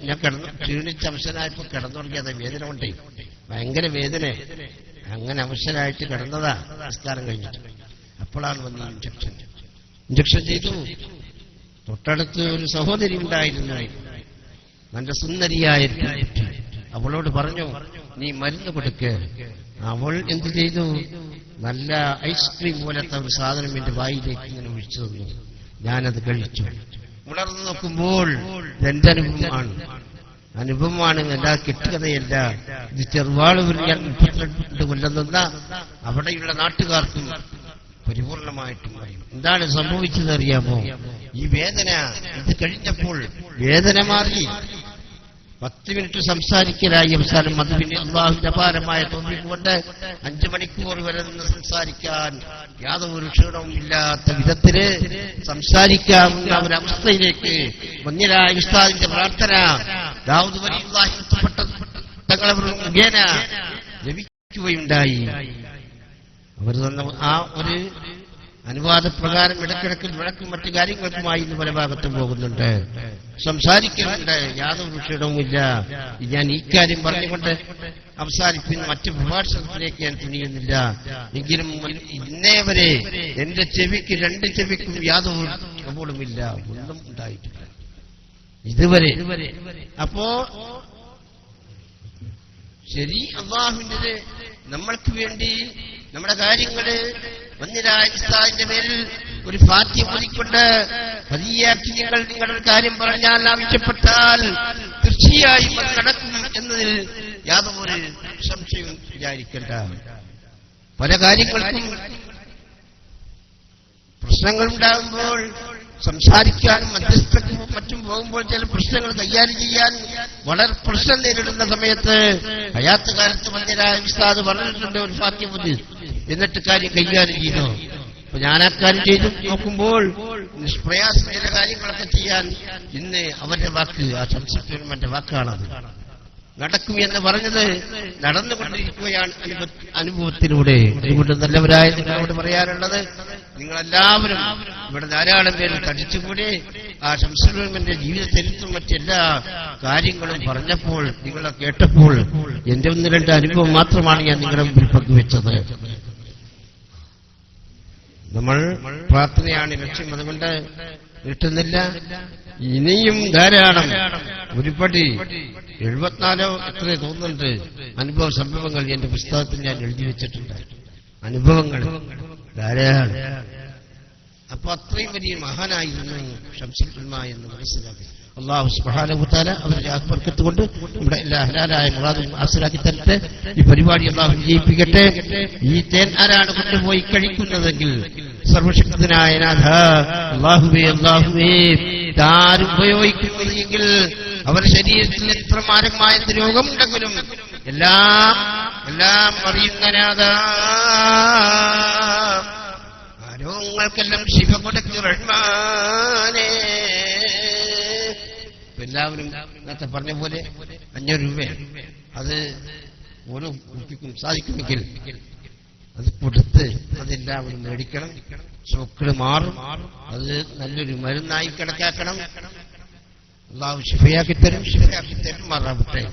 ഞാൻ ക്ഷീണിച്ച അവശനായപ്പോ കിടന്നുറങ്ങിയത് വേദന കൊണ്ടേ, ഭയങ്കര വേദന. അങ്ങനെ അവശനായിട്ട് കിടന്നതാ നമസ്കാരം കഴിഞ്ഞിട്ട്. അപ്പോഴാണ് വന്ന് ഇഞ്ചക്ഷൻ ചെയ്തു. തൊട്ടടുത്ത് ഒരു സഹോദരി ഉണ്ടായിരുന്നു, നല്ല സുന്ദരിയായ. അവളോട് പറഞ്ഞു, നീ മരുന്ന് കൊടുക്ക്. അവൾ എന്ത് ചെയ്തു? നല്ല ഐസ്ക്രീം പോലത്തെ ഒരു സാധനം എന്റെ വായിലേക്ക് ഇങ്ങനെ ഒഴിച്ചു തന്നു. ഞാനത് കഴിച്ചു. ഉണർന്നു നോക്കുമ്പോൾ എന്റെ അനുഭവമാണ്, എല്ലാ കെട്ടുകഥയല്ല. ഇത് ചെറുവാളൂരിൽ ഞാൻ 32 കൊല്ലം നിന്ന അവിടെയുള്ള നാട്ടുകാർക്കും പരിപൂർണമായിട്ടും അറിയും. എന്താണ് സംഭവിച്ചത് അറിയാമോ? ഈ വേദന ഇത് കഴിഞ്ഞപ്പോൾ വേദന മാറി. 10 മിനിറ്റ് സംസാരിക്കലായി അവസാനം. അത് പിന്നെ അല്ലാഹുവിന്റെ അപാരമായ തൗഫീഖ് കൊണ്ട് 5 മണിക്കൂർ വരെ നിന്ന് സംസാരിക്കാൻ യാതൊരു ക്ഷീണവും ഇല്ലാത്ത വിധത്തില് സംസാരിക്കാവുന്ന ഒരവസ്ഥയിലേക്ക് വന്യരായ ഉസ്താദിന്റെ പ്രാർത്ഥന ദാവൂദ് വലിയുള്ളാഹി തങ്ങളവർ മുഖേന ലഭിക്കുകയുണ്ടായി. അവർ തന്ന ആ ഒരു അനുവാദപ്രകാരം ഇടക്കിടക്കിൽ വിളക്കും മറ്റു കാര്യങ്ങൾക്കുമായി ഇന്ന് പല ഭാഗത്തും പോകുന്നുണ്ട്, സംസാരിക്കുന്നുണ്ട്. യാതൊരു ക്ഷീണവുമില്ല. ഞാൻ ഈ കാര്യം പറഞ്ഞുകൊണ്ട് അവസാനിപ്പിക്കുന്ന മറ്റു പ്രഭാഷണത്തിലേക്ക് ഞാൻ തുനിയുന്നില്ല. എങ്കിലും ഇന്നേ വരെ എന്റെ ചെവിക്ക് 2 ചെവിക്കും യാതൊരു പ്രബോധവുമില്ല, ഒന്നും ഉണ്ടായിട്ടില്ല ഇതുവരെ. അപ്പോ ശരി, അല്ലാഹുവിന്റെ നമ്മൾക്ക് വേണ്ടി നമ്മുടെ കാര്യങ്ങള് വന്നിരായ ഉസ്താദിന്റെ പേരിൽ ഒരു ഫാത്തിഹ ഓതിക്കൊണ്ട് പതിയാക്കി നിങ്ങളുടെ കാര്യം പറഞ്ഞാൽ ആവശ്യപ്പെട്ടാൽ തീർച്ചയായും അത് നടക്കും എന്നതിൽ യാതൊരു സംശയവും വിചാരിക്കേണ്ട. പല കാര്യങ്ങൾക്കും പ്രശ്നങ്ങളുണ്ടാകുമ്പോൾ സംസാരിക്കാനും മധ്യസ്ഥക്കും മറ്റും പോകുമ്പോൾ ചില പ്രശ്നങ്ങൾ കൈകാര്യം ചെയ്യാൻ വളരെ പ്രശ്നം നേരിടുന്ന സമയത്ത് ഹയാത്ത് കാലത്ത് മന്ദിരായ ഉസ്താദ് പറഞ്ഞിട്ടുണ്ട് ഒരു ഫാത്തിഹ ഓതി, എന്നിട്ട് കാര്യം കൈകാര്യം ചെയ്തു. അപ്പൊ ഞാൻ ആ കാര്യം ചെയ്തു നോക്കുമ്പോൾ നിഷ്പ്രയാസം ചില കാര്യങ്ങളൊക്കെ ചെയ്യാൻ ഇന്ന് അവരുടെ വാക്ക്, ആ ശംസുൽ വാക്കാണത്. നടക്കും എന്ന് പറഞ്ഞത് നടന്നുകൊണ്ടിരിക്കുകയാണ് അനുഭവത്തിലൂടെ. അതുകൊണ്ട് നല്ലവരായ നിങ്ങളോട് പറയാനുള്ളത്, നിങ്ങളെല്ലാവരും ഇവിടെ ധാരാളം പേര് തടിച്ചുകൂടി ആ ശംസുൽ ജീവിത ചരിത്രം മറ്റെല്ലാ കാര്യങ്ങളും പറഞ്ഞപ്പോൾ നിങ്ങളെ കേട്ടപ്പോൾ എന്റെ 1-2 അനുഭവം മാത്രമാണ് ഞാൻ നിങ്ങളുടെ മുമ്പിൽ പങ്കുവെച്ചത്. നമ്മൾ പ്രാർത്ഥനയാണ് ലക്ഷ്യം, അതുകൊണ്ട് കിട്ടുന്നില്ല. ഇനിയും ധാരാളം ഒരുപടി 74 എത്ര തോന്നുന്നുണ്ട് അനുഭവ സംഭവങ്ങൾ എന്റെ പുസ്തകത്തിൽ ഞാൻ എഴുതി വെച്ചിട്ടുണ്ട്. അനുഭവങ്ങൾ ധാരാളം. അപ്പൊ അത്രയും വലിയ മഹാനായിരുന്നു ശംസുൽ ഉലമ എന്ന് മനസ്സിലാക്കി അല്ലാഹു സുബ്ഹാനഹു വ തആല അവരുടെ ബർക്കത്ത് കൊണ്ട് നമ്മുടെ എല്ലാ ഹലാലായ മുറാദും ഹാസിലാക്കി തരട്ടെ. ഈ പരിപാടി അല്ലാഹു വിജയിപ്പിക്കട്ടെ. ഈ തേൻ ആരാണ് കൊണ്ടുപോയി കഴിക്കുന്നതെങ്കിൽ സർവശക്തനായ നാഥ അല്ലാഹുവേ, അല്ലാഹുവേ, താരും ഉപയോഗിക്കുന്നതെങ്കിൽ അവരുടെ ശരീരത്തിൽ എത്ര മാരകമായ രോഗമുണ്ടെങ്കിലും എല്ലാം അറിയുന്ന നാഥ, ആ രോഗങ്ങൾക്കെല്ലാം ശിഫ കൊടുക്കുക റഹ്മാനേ. എല്ലാവരും നേരത്തെ പറഞ്ഞ പോലെ 500 രൂപ അത് ഓരോ കുട്ടിക്കും സാധിക്കുമെങ്കിൽ അത് കൊടുത്ത് അതെല്ലാവരും മേടിക്കണം. ഷോക്കുകൾ മാറും. അത് നല്ലൊരു മരുന്നായി കണക്കാക്കണം. അല്ലാഹു ശിഫയാക്കി തരും, ശിഫയാക്കി തരും മാറാവട്ടെ.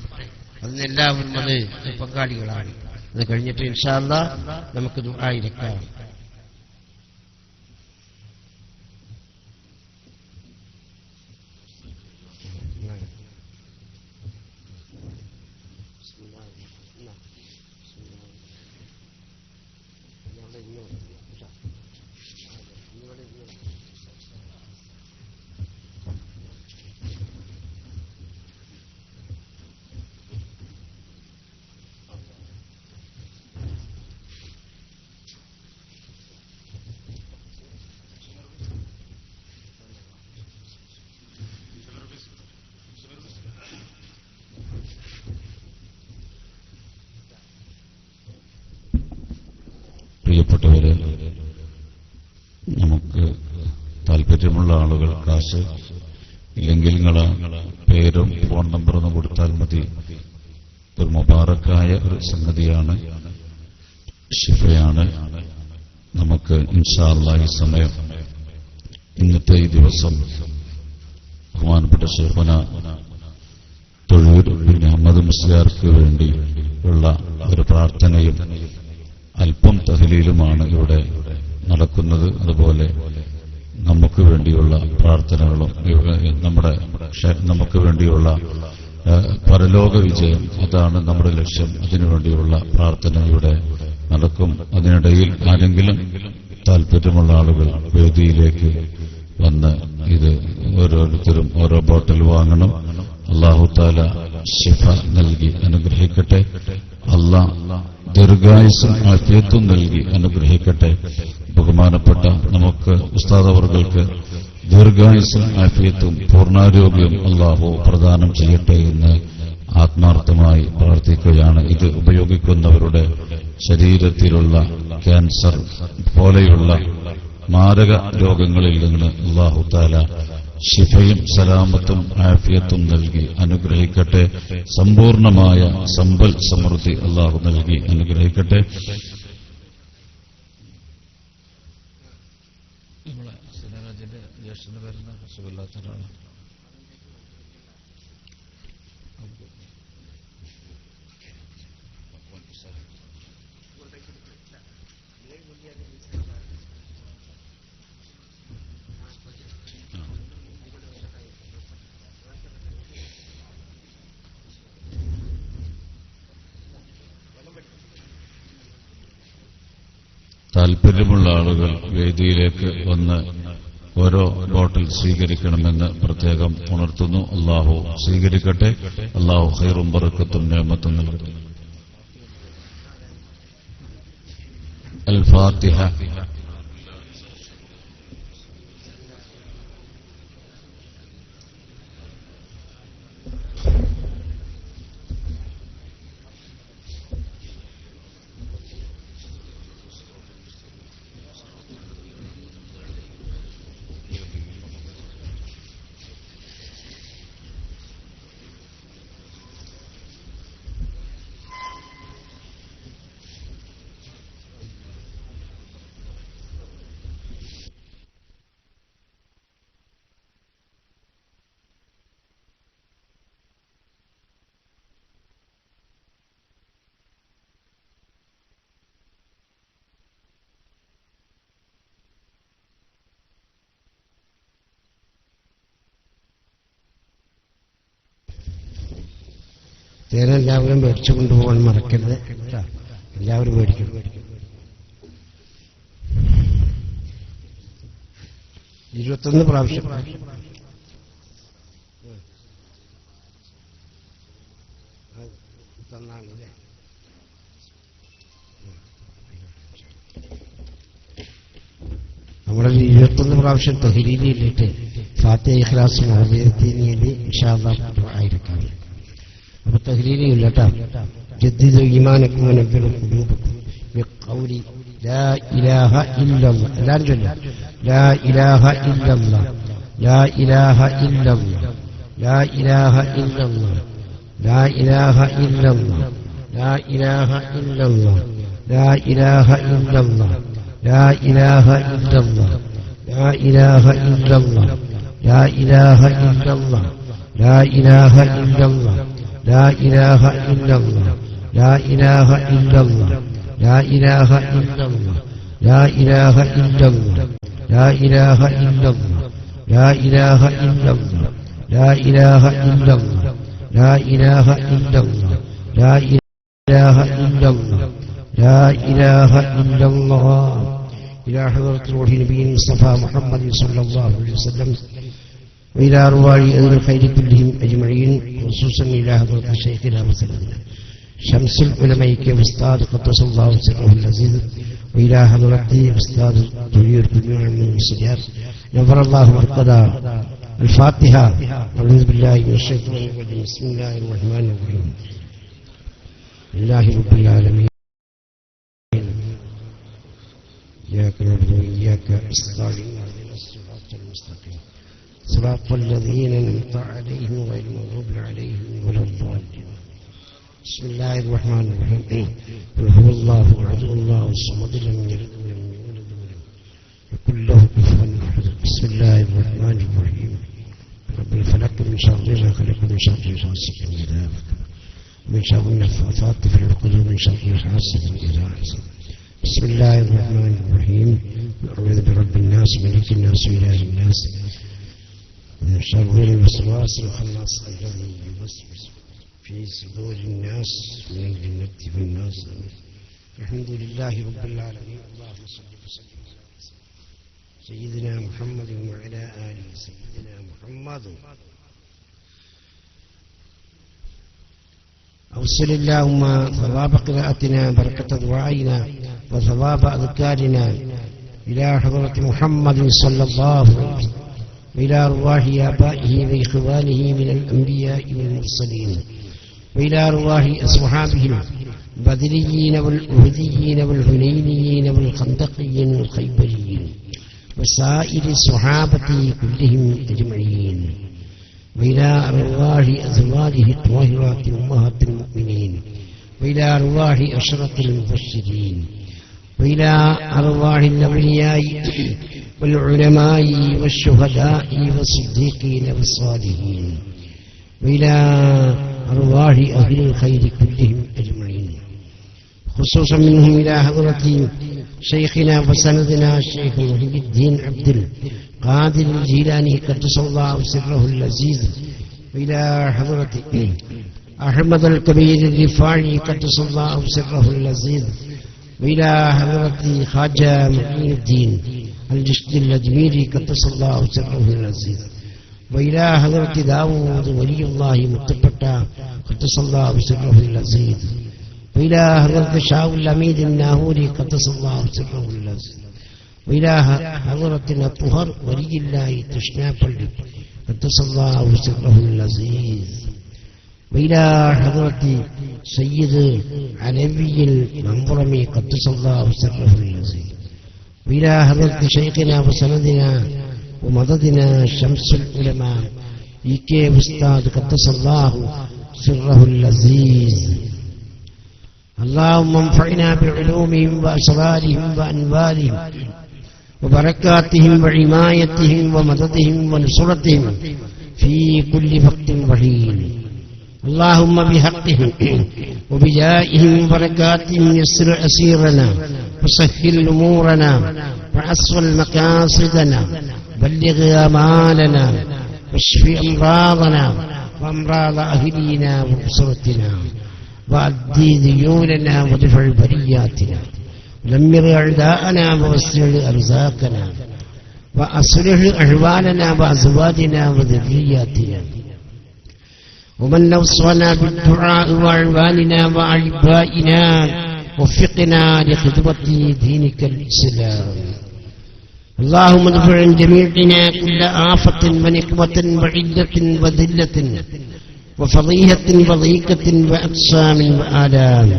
അതിനെല്ലാവരും അത് പങ്കാളികളാണ്. അത് കഴിഞ്ഞിട്ട് ഇൻഷാ അല്ലാഹ് നമുക്ക് ദുആയിരക്കാം. പ്രിയപ്പെട്ടവരെ, നമുക്ക് താല്പര്യമുള്ള ആളുകൾ കാശ് ഇല്ലെങ്കിൽ നിങ്ങളെ പേരും ഫോൺ നമ്പറൊന്നും കൊടുത്താൽ മതി. ഒരു മുബാറക്കായ ഒരു സംഗതിയാണ്, ശിഫയാണ്. നമുക്ക് ഇൻഷാ അല്ലാഹ് ഈ സമയം, ഇന്നത്തെ ഈ ദിവസം ബഹുമാനപ്പെട്ട ശൈഖുന തൊഴൂർ ബിൻ അഹമ്മദ് മുസ്ലിയാർക്ക് വേണ്ടി ഉള്ള ഒരു പ്രാർത്ഥനയും അല്പം തഹ്ലീലുമാണ് ഇവിടെ നടക്കുന്നത്. അതുപോലെ നമുക്ക് വേണ്ടിയുള്ള പ്രാർത്ഥനകളും നമുക്ക് വേണ്ടിയുള്ള പരലോക വിജയം, അതാണ് നമ്മുടെ ലക്ഷ്യം. അതിനുവേണ്ടിയുള്ള പ്രാർത്ഥന ഇവിടെ നടക്കും. അതിനിടയിൽ ആരെങ്കിലും താല്പര്യമുള്ള ആളുകൾ വേദിയിലേക്ക് വന്ന് ഇത് ഓരോരുത്തരും ഓരോ ബോട്ടിൽ വാങ്ങണം. അല്ലാഹു തആല ശിഫ നൽകി അനുഗ്രഹിക്കട്ടെ. അല്ലാഹ് ദീർഘായുസ്സും ആഫിയത്തും നൽകി അനുഗ്രഹിക്കട്ടെ. ബഹുമാനപ്പെട്ട നമുക്ക് ഉസ്താദ് അവർക്ക് ദീർഘായുസ്സും ആഫിയത്തും പൂർണ്ണാരോഗ്യവും അല്ലാഹു പ്രദാനം ചെയ്യട്ടെ എന്ന് ആത്മാർത്ഥമായി പ്രാർത്ഥിക്കുകയാണ്. ഇത് ഉപയോഗിക്കുന്നവരുടെ ശരീരത്തിലുള്ള ക്യാൻസർ പോലെയുള്ള മാരക രോഗങ്ങളിൽ നിന്ന് അല്ലാഹു തആല ശിഫയും സലാമത്തും ആഫിയത്തും നൽകി അനുഗ്രഹിക്കട്ടെ. സമ്പൂർണമായ സമ്പൽ സമൃദ്ധി അല്ലാഹു നൽകി അനുഗ്രഹിക്കട്ടെ. ജ്യേഷ്ഠന് വരുന്ന സുഖമില്ലാത്തവരാണ്. താല്പര്യമുള്ള ആളുകൾ വേദിയിലേക്ക് വന്ന് ഓരോ ബോട്ടിൽ സ്വീകരിക്കണമെന്ന് പ്രത്യേകം ഉണർത്തുന്നു. അല്ലാഹു സ്വീകരിക്കട്ടെ. അല്ലാഹു ഖൈറും ബറക്കത്തും നിഅമത്തും നൽകട്ടെ. അൽ ഫാത്തിഹ. തേനെല്ലാവരും മേടിച്ചു കൊണ്ടുപോകാൻ മറക്കരുത്. എല്ലാവരും മേടിക്കണം. 21 പ്രാവശ്യം തന്നാണല്ലേ. നമ്മുടെ 21 പ്രാവശ്യം തഹ്ലീലിലിട്ട് ഫാത്തിഹ ഇഖ്ലാസ് മുഅവ്വിദത്തൈനി ഇൻഷാ അല്ലാഹ് ആയിരിക്കാം. അപ്പൊ തഹ്ലീലില്ല കേട്ടോ. ജദ്ദിദു ഈമാനക്കും വനബ്ബിറു ഖുലൂബക്കും ബിഖൗലി ലാ ഇലാഹ ഇല്ലല്ലാഹ്. എല്ലാവരും ചൊല്ലുക. ലാ ഇലാഹ ഇല്ലല്ലാഹ്, ലാ ഇലാഹ ഇല്ലല്ലാഹ്, ലാ ഇലാഹ ഇല്ലല്ലാഹ്, ലാ ഇലാഹ ഇല്ലല്ലാഹ്, ലാ ഇലാഹ ഇല്ലല്ലാഹ്, ലാ ഇലാഹ ഇല്ലല്ലാഹ്, ലാ ഇലാഹ ഇല്ലല്ലാഹ്, ലാ ഇലാഹ ഇല്ലല്ലാഹ്, ലാ ഇലാഹ ഇല്ലല്ലാഹ്, ലാ ഇലാഹ ഇല്ലല്ലാഹ്, لا إله إلا الله، لا إله إلا الله، لا إله إلا الله، لا إله إلا الله، لا إله إلا الله، لا إله إلا الله، لا إله إلا الله، لا إله إلا الله، لا إله إلا الله، لا إله إلا الله. إلى حضرة روح النبي المصطفى محمد صلى الله عليه وسلم وإلى أرواح أهل الخير كلهم أجمعين، خصوصا إلى حضرة شيخنا وسيدنا شمس العلماء كأستاذ قدس الله سره العزيز، وإلى حضرة أستاذ دولير كلنا من السجار نظر الله مرقدا. الفاتحة. أعوذ بالله من الشيطان الرجيم. بسم الله الرحمن الرحيم. لله رب العالمين. إياك نعبد وإياك نستعين. اهدنا الصراط المستقيم صراط الذين أنعمت عليهم غير المغضوب عليهم ولا الضالين. بسم الله الرحمن الرحيم. قل هو الله أحد الله الصمد لم يلد ولم يولد ولم يكن له كفوا أحد. بسم الله الرحمن الرحيم. رب الفلق من شر ما خلق، من شر غاسق إذا وقب، من شر النفاثات في العقد، من شر حاسد إذا حسد. بسم الله الرحمن الرحيم. أعوذ برب الناس ملك الناس إله الناس من شر الوسواس الخناس الذي يوسوس في صدور الناس من الجنة والناس. الحمد لله رب العالمين. اللهم صل وسلم على سيدنا محمد وعلى آله سيدنا محمد. أوصل اللهم ثواب قراءتنا، بركة دعائنا، وثواب أذكارنا إلى حضرة محمد صلى الله عليه وسلم، وإلى أرواح آبائه وإخوانه من الأنبياء والمرسلين، وإلى أرواح أصحابه البدريين والأهديين والهنينيين والخندقيين والخيبريين وسائر الصحابة كلهم أجمعين، وإلى أرواح أزواجه الطاهرات أمهات المؤمنين، وإلى أرواح أشرة المبشرين، وإلى أرواح الأولياء والعلماء والشهداء والصديقين والصالحين، وإلى أرواح أهل الخير كلهم أجمعين، خصوصا منهم إلى حضرة شيخنا وسندنا الشيخ محي الدين عبد القادر الجيلاني قدس الله سره العزيز، وإلى حضرة أحمد الكبير الرفاعي قدس الله سره العزيز، وإلى حضرة خواجة معين الدين الجشت الأجميري قدس الله سره العزيز وإلى حضرة داود ولي الله متبتا قدس الله سره العزيز وإلى حضرة شاو الأميد الناهوري قدس الله سره العزيز وإلى حضرة الطهر ولي الله تشنابل قدس الله سره العزيز وإلى حضرة سيد علوي المنظرمي قدس الله سره العزيز وإلى حضرة شيخنا وسندنا ومددنا شمس العلماء إيكي أستاذ قدس الله سره العزيز اللهم انفعنا بعلومهم وأسرارهم وأنوارهم وبركاتهم وعمايتهم ومددهم ونصرتهم في كل وقت وحين اللهم بحقهم وبجائهم وبركاتهم يسر أسيرنا وسهل أمورنا وعصر مقاصدنا بلغ آمالنا واشف أمراضنا وأمراض أهلينا وأسرتنا وأدي ديوننا ودفع برياتنا ودمر أعداءنا ووسع أرزاقنا وأصلح أحوالنا وأزواجنا وذرياتنا ومن أوصانا بالدعاء وأعواننا وأحبائنا وفقنا لخدمة دينك الإسلام اللهم ادفع عن جميعنا كل آفة ونقمة وعلة وذلة وفضيحة وضيقة وأقسام وآلام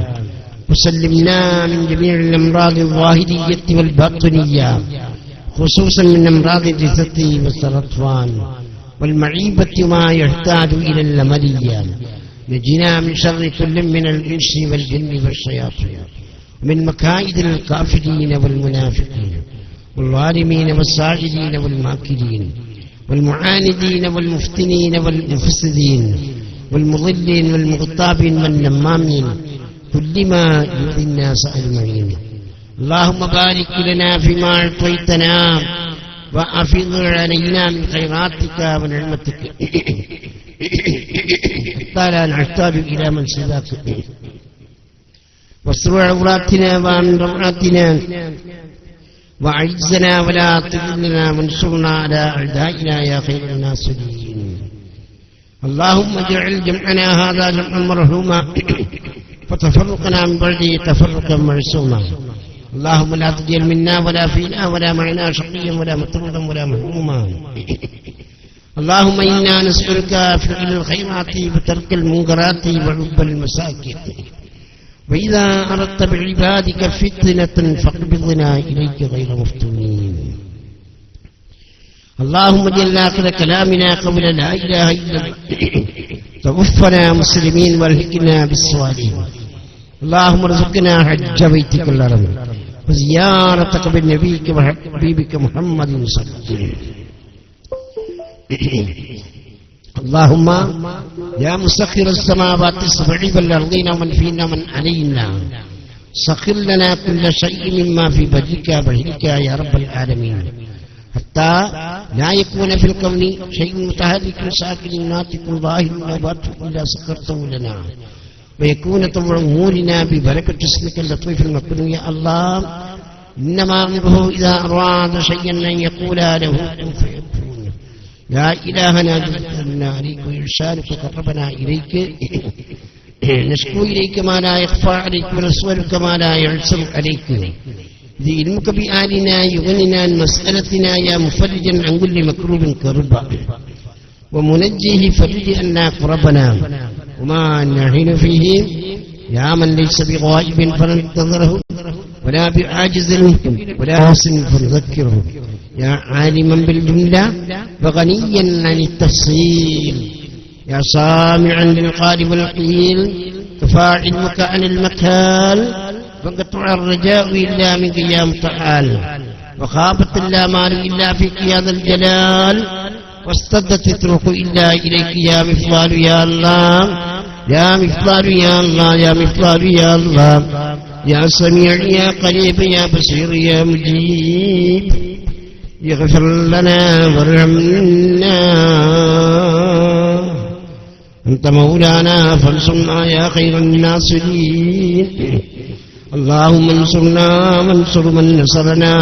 وسلمنا من جميع الأمراض الظاهرية والباطنية خصوصا من أمراض الجثة والسرطان والمعيبة ما يحتاج إلى العملية نجنا من شر كل من الإنس والجن والشياطين ومن مكائد الكافرين والمنافقين والظالمين والساجدين والماكرين والمعاندين والمفتنين والمفسدين والمضلين والمغتابين والنمامين كل ما يؤذي الناس أجمعين اللهم بارك لنا فيما أعطيتنا وأفض علينا من خيراتك ونعمتك حتى لا نحتاج إلى من سواك واستر عوراتنا وأمن روعاتنا وأعزنا ولا تذلنا وانصرنا على أعدائنا يا خير الناصرين اللهم اجعل جمعنا هذا جمعا مرحوما فتفرقنا من بعده تفرقا معصوما اللهم لا تجعل منا ولا فينا ولا معنا شقيا ولا مطرودا ولا محروما اللهم إنا نسألك فعل الخيرات وترك المنكرات وحب المساكين وإذا أردت بعبادك فتنة فاقبضنا إليك غير مفتونين اللهم اجعل آخر كلامنا قول لا إله إلا الله توفنا مسلمين والحقنا بالصالحين اللهم ارزقنا حج بيتك الحرام وزيارتك بالنبيك وحبيبك محمد صلى الله عليه وسلم اللهم يا مسخر السماوات السبع والأرضين ومن فينا ومن علينا سخر لنا كل شيء مما في بدك بهلك يا رب العالمين حتى لا يكون في الكون شيء متحرك ساكن ناطق ظاهر وباطن إلا سخرته لنا ويكون طوع أمورنا ببركة اسمك اللطيف المكنون يا الله إنما أمره إذا أراد شيئا أن يقول له كن فيكون يا إلهنا جلنا عليك وإرشادك قربنا إليك نشكو إليك ما لا يخفى عليك ونسألك ما لا يعسر عليك ذي علمك بآلنا يغننا عن مسألتنا يا مفرجا عن كل مكروب كربا ومنجيه فرج أنا قربنا وما نحن فيه يا من ليس بغائب فننتظره ولا بعاجز ولا حسن فنذكره يا عالما بالجملة وغنيا عن التفصيل يا سامعا للقال والقيل كفى علمك عن المكال فانقطع الرجاء إلا منك يا متعال وخابت الآمال إلا فيك يا ذا الجلال واستدت الطرق إلا إليك يا مفضال يا الله يا مفضال يا الله يا مفضال يا الله يا سميع يا قريب يا بصير يا مجيب يغفر لنا وارحمنا أنت مولانا فانصرنا يا خير الناصرين اللهم انصرنا وانصر من نصرنا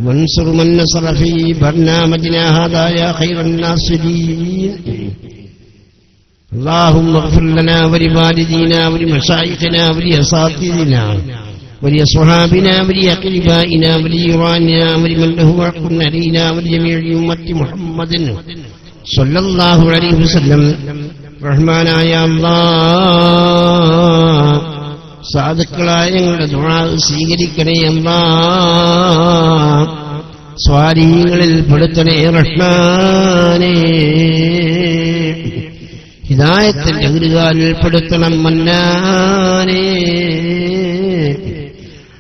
وانصر من نصر في برنامجنا هذا يا خير الناصرين. اللهم اغفر لنا ولوالدينا ولمشايخنا ولأساتذتنا ولأصحابنا ولأقربائنا ولجيراننا ولمن له حق علينا ولجميع أمة محمد صلى الله عليه وسلم. റഹ്മാനായ അല്ലാഹ് സാധുക്കളായ ഞങ്ങളുടെ ദുആ സ്വീകരിക്കണേ അല്ലാഹ്. സ്വാലിഹീങ്ങളിൽ പെടുത്തണേ റഹ്മാനേ. ഹിദായത്തിന്റെ ഒരുകാലിൽ പെടുത്തണം മന്നാനേ.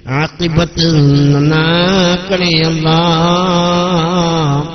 ആഖിബത്ത് നന്നാക്കണേ അല്ലാഹ്.